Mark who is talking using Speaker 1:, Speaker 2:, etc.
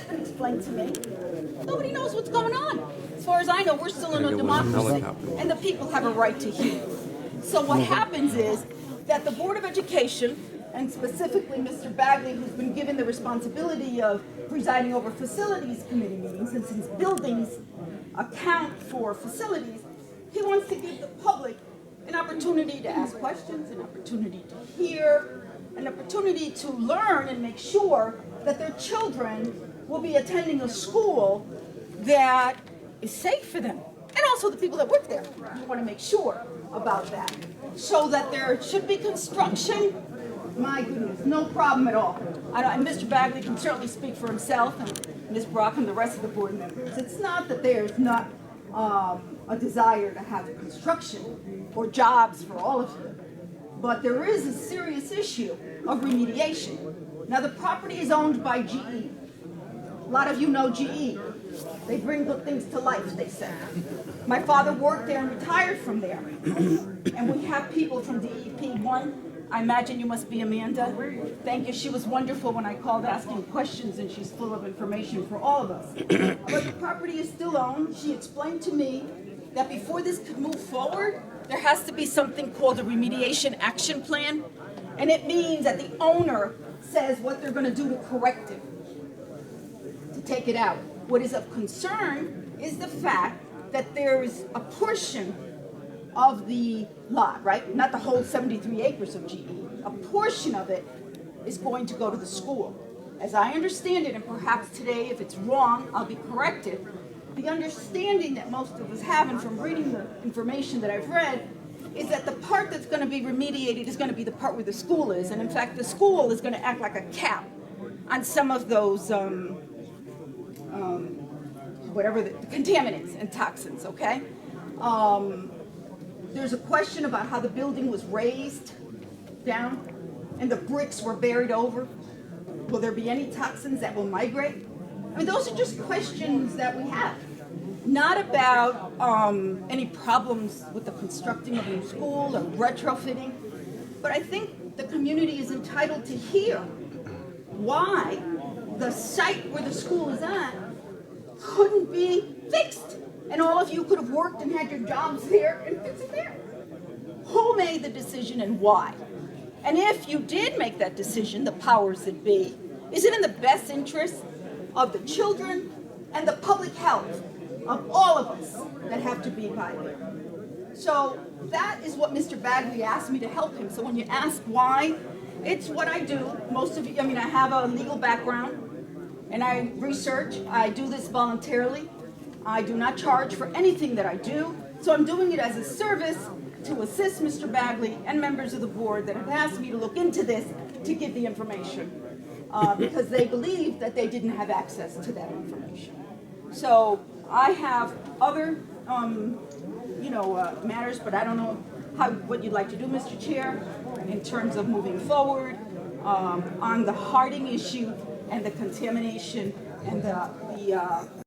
Speaker 1: hasn't been explained to me. Nobody knows what's going on. As far as I know, we're still in a democracy, and the people have a right to hear. So what happens is that the Board of Education, and specifically Mr. Bagley, who's been given the responsibility of presiding over facilities committee meetings, and since buildings account for facilities, he wants to give the public an opportunity to ask questions, an opportunity to hear, an opportunity to learn and make sure that their children will be attending a school that is safe for them. And also the people that work there. You want to make sure about that. So that there should be construction. My goodness, no problem at all. And Mr. Bagley can certainly speak for himself, and Ms. Brock and the rest of the board members. It's not that there's not a desire to have construction or jobs for all of you, but there is a serious issue of remediation. Now the property is owned by GE. A lot of you know GE. They bring good things to life, they say. My father worked there and retired from there. And we have people from DEP. One, I imagine you must be Amanda. Thank you. She was wonderful when I called asking questions, and she's full of information for all of us. But the property is still owned. She explained to me that before this could move forward, there has to be something called a remediation action plan. And it means that the owner says what they're going to do to correct it, to take it out. What is of concern is the fact that there is a portion of the lot, right? Not the whole 73 acres of GE. A portion of it is going to go to the school. As I understand it, and perhaps today if it's wrong, I'll be corrected, the understanding that most of us have, and from reading the information that I've read, is that the part that's going to be remediated is going to be the part where the school is. And in fact, the school is going to act like a cap on some of those whatever the contaminants and toxins, okay? There's a question about how the building was raised down and the bricks were buried over. Will there be any toxins that will migrate? I mean, those are just questions that we have. Not about any problems with the constructing of a new school or retrofitting, but I think the community is entitled to hear why the site where the school is at couldn't be fixed. And all of you could have worked and had your jobs there and fixed it there. Who made the decision and why? And if you did make that decision, the powers that be, is it in the best interest of the children and the public health of all of us that have to be by there? So that is what Mr. Bagley asked me to help him. So when you ask why, it's what I do. Most of you, I mean, I have a legal background and I research. I do this voluntarily. I do not charge for anything that I do. So I'm doing it as a service to assist Mr. Bagley and members of the board that have asked me to look into this to give the information because they believe that they didn't have access to that information. So I have other, matters, but I don't know what you'd like to do, Mr. Chair, in terms of moving forward on the Harding issue and the contamination and the